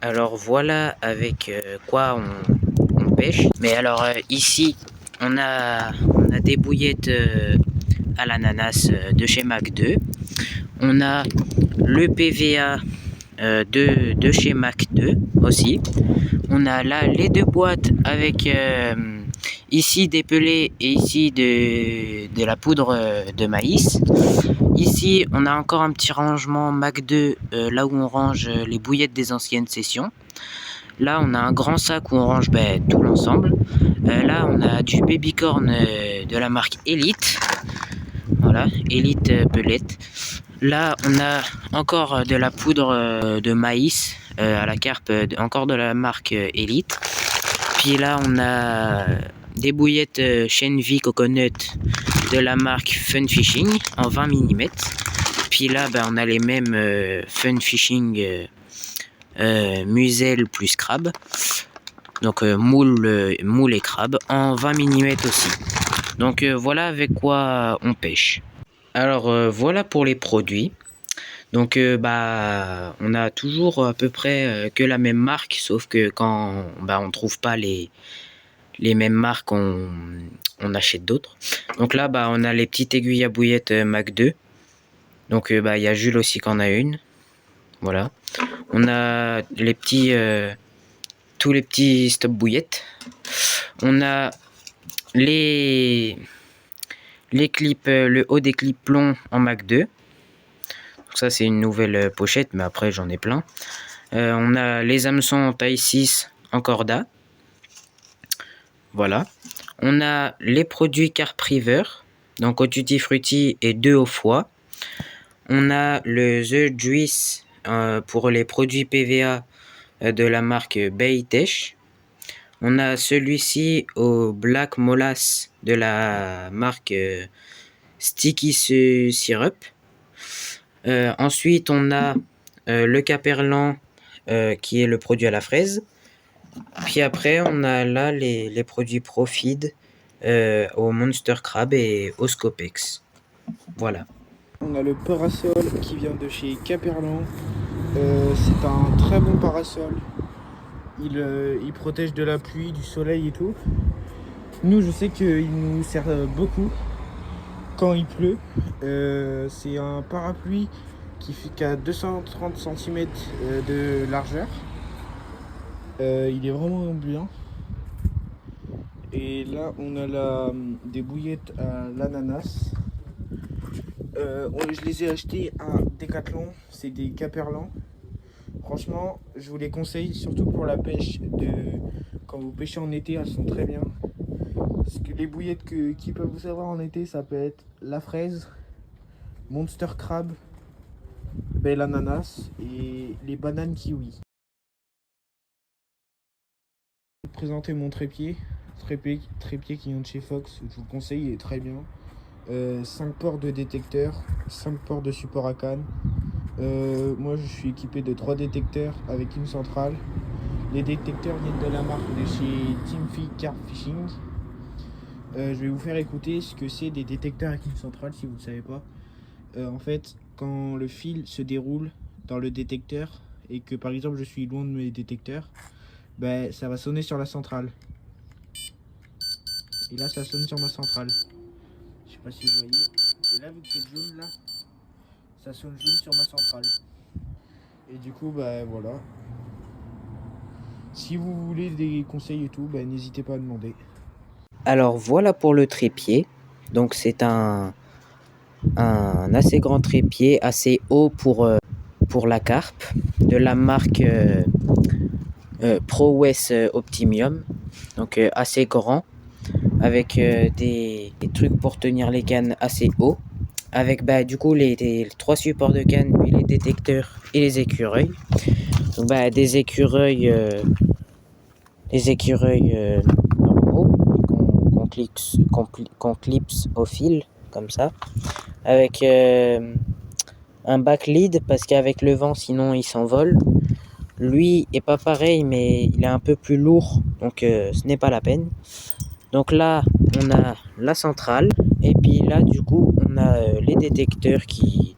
Alors voilà avec quoi on pêche. Mais alors ici on a des bouillettes à l'ananas de chez Mac 2. On a le PVA de chez Mac 2 aussi. On a là les deux boîtes avec ici des pelés et ici de la poudre de maïs. Ici, on a encore un petit rangement Mac 2, là où on range les bouillettes des anciennes sessions. Là, on a un grand sac où on range tout l'ensemble. Là, on a du babycorn de la marque Elite. Voilà, Elite Pellet. Là, on a encore de la poudre de maïs à la carpe, encore de la marque Elite. Puis là, on a des bouillettes Shenvi Coconut de la marque Fun Fishing en 20 mm. Puis là, on a les mêmes Fun Fishing muselle plus crabe. Donc moule et crabe en 20 mm aussi. Donc voilà avec quoi on pêche. Alors voilà pour les produits. Donc on a toujours à peu près que la même marque, sauf que quand on trouve pas les mêmes marques, on achète d'autres. Donc là on a les petites aiguilles à bouillettes Mac 2. Donc il y a Jules aussi qui en a une. Voilà. On a les petits tous les petits stop bouillettes. On a les clips, le haut des clips plomb en Mac 2. Donc ça c'est une nouvelle pochette, mais après j'en ai plein. On a les hameçons en taille 6 en corda. Voilà. On a les produits Carp River, donc au tutti frutti et 2 au foie. On a le The Juice pour les produits PVA de la marque Baytesh. On a celui-ci au Black Molasses de la marque Sticky Syrup. Ensuite, on a le Caperlan qui est le produit à la fraise. Puis après, on a là les produits Profid au Monster Crab et au Scopex. Voilà. On a le parasol qui vient de chez Caperlan. C'est un très bon parasol. Il protège de la pluie, du soleil et tout. Nous, je sais qu'il nous sert beaucoup quand il pleut. C'est un parapluie qui fait qu'à 230 cm de largeur. Il est vraiment bien. Et là, on a des bouillettes à l'ananas. Je les ai achetées à Decathlon. C'est des Caperlan. Franchement, je vous les conseille, surtout pour la pêche. Quand vous pêchez en été, elles sont très bien. Parce que les bouillettes qui peuvent vous avoir en été, ça peut être la fraise, Monster Crab, belle ananas et les bananes kiwi. Je vais vous présenter mon trépied qui vient de chez Fox. Je vous le conseille, il est très bien. 5 ports de détecteur, 5 ports de support à canne. Moi je suis équipé de 3 détecteurs avec une centrale. Les détecteurs viennent de la marque de chez Teamfish Carp Fishing. Je vais vous faire écouter ce que c'est des détecteurs avec une centrale si vous ne savez pas. En fait, quand le fil se déroule dans le détecteur et que par exemple je suis loin de mes détecteurs, ça va sonner sur la centrale. Et là ça sonne sur ma centrale. Je sais pas si vous voyez. Et là vu que c'est jaune là, ça sonne jaune sur ma centrale. Et du coup voilà. Si vous voulez des conseils et tout, n'hésitez pas à demander. Alors voilà pour le trépied. Donc c'est un assez grand trépied, assez haut pour la carpe, de la marque Pro West Optimium. Donc assez grand, avec des trucs pour tenir les cannes assez haut. Avec du coup les 3 supports de canne, puis les détecteurs et les écureuils. Donc, des écureuils normaux qu'on clipse au fil comme ça, avec un back lead parce qu'avec le vent sinon il s'envole. Lui est pas pareil, mais il est un peu plus lourd, donc ce n'est pas la peine. Donc là on a la centrale, et puis là du coup on a les détecteurs qui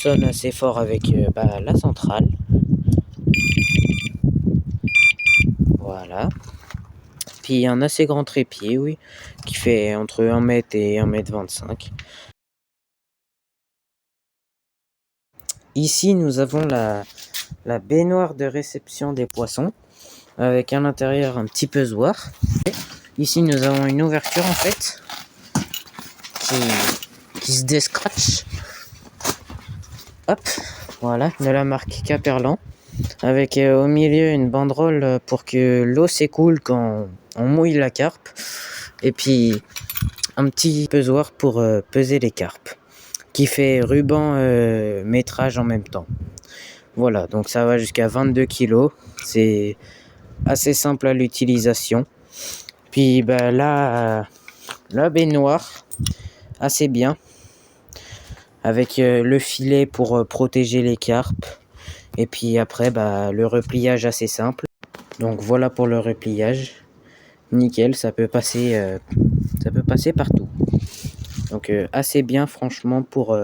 sonnent assez fort avec la centrale. puis un assez grand trépied, oui, qui fait entre 1 mètre et 1,25 m. Ici, nous avons la baignoire de réception des poissons, avec à l'intérieur un petit pesoir. Ici, nous avons une ouverture en fait, qui se descratche. Hop, voilà, de la marque Caperlan, avec au milieu une banderole pour que l'eau s'écoule quand on mouille la carpe, et puis un petit pesoir pour peser les carpes, qui fait ruban métrage en même temps. Voilà, donc ça va jusqu'à 22 kg, c'est assez simple à l'utilisation. Puis bah, là, la baignoire, assez bien, avec le filet pour protéger les carpes. Et puis après, bah, le repliage assez simple. Donc voilà pour le repliage. Nickel, ça peut passer partout. Donc assez bien franchement pour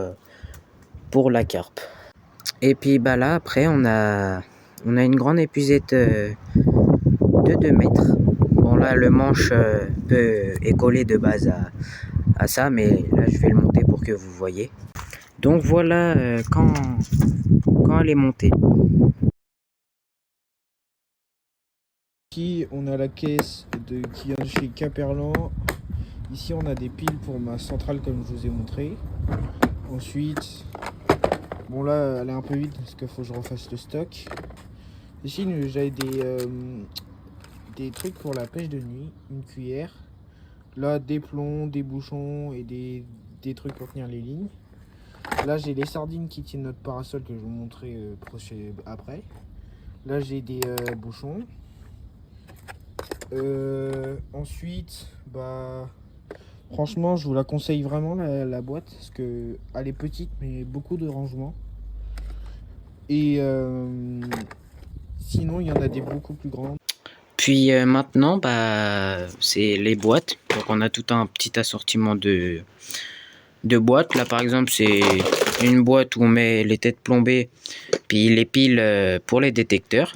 la carpe. Et puis bah là après on a une grande épuisette de 2 mètres. Bon là le manche est collé de base à ça, mais là je vais le monter pour que vous voyez. Donc voilà quand elle est montée. Ici, on a la caisse qui vient de chez Caperlan. Ici, on a des piles pour ma centrale, comme je vous ai montré. Ensuite, bon là, elle est un peu vide parce qu'il faut que je refasse le stock. Ici, j'avais des trucs pour la pêche de nuit, une cuillère. Là, des plombs, des bouchons et des trucs pour tenir les lignes. Là, j'ai les sardines qui tiennent notre parasol que je vais vous montrer après. Là, j'ai des bouchons. Ensuite, bah, franchement, je vous la conseille vraiment la boîte parce que elle est petite mais beaucoup de rangement. Et sinon, il y en a des beaucoup plus grandes. Puis maintenant, bah, c'est les boîtes. Donc on a tout un petit assortiment de boîtes. Là par exemple, c'est une boîte où on met les têtes plombées, puis les piles pour les détecteurs.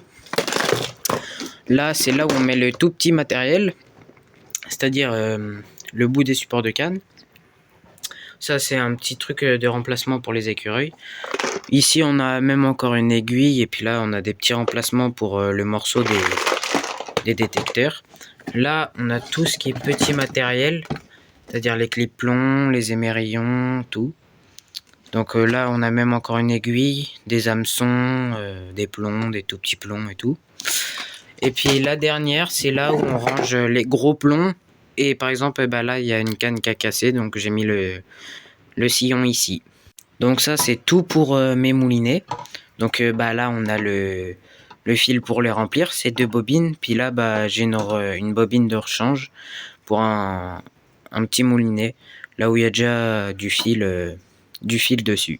Là, c'est là où on met le tout petit matériel, c'est-à-dire le bout des supports de canne. Ça, c'est un petit truc de remplacement pour les écureuils. Ici, on a même encore une aiguille, et puis là, on a des petits remplacements pour le morceau des détecteurs. Là, on a tout ce qui est petit matériel, c'est-à-dire les clips plombs, les émerillons, tout. Donc là, on a même encore une aiguille, des hameçons, des plombs, des tout petits plombs et tout. Et puis la dernière, c'est là où on range les gros plombs. Et par exemple, bah là, il y a une canne qui a cassé, donc j'ai mis le sillon ici. Donc ça, c'est tout pour mes moulinets. Donc bah là, on a le fil pour les remplir, c'est 2 bobines. Puis là, bah, j'ai une bobine de rechange pour un petit moulinet, là où il y a déjà du fil dessus.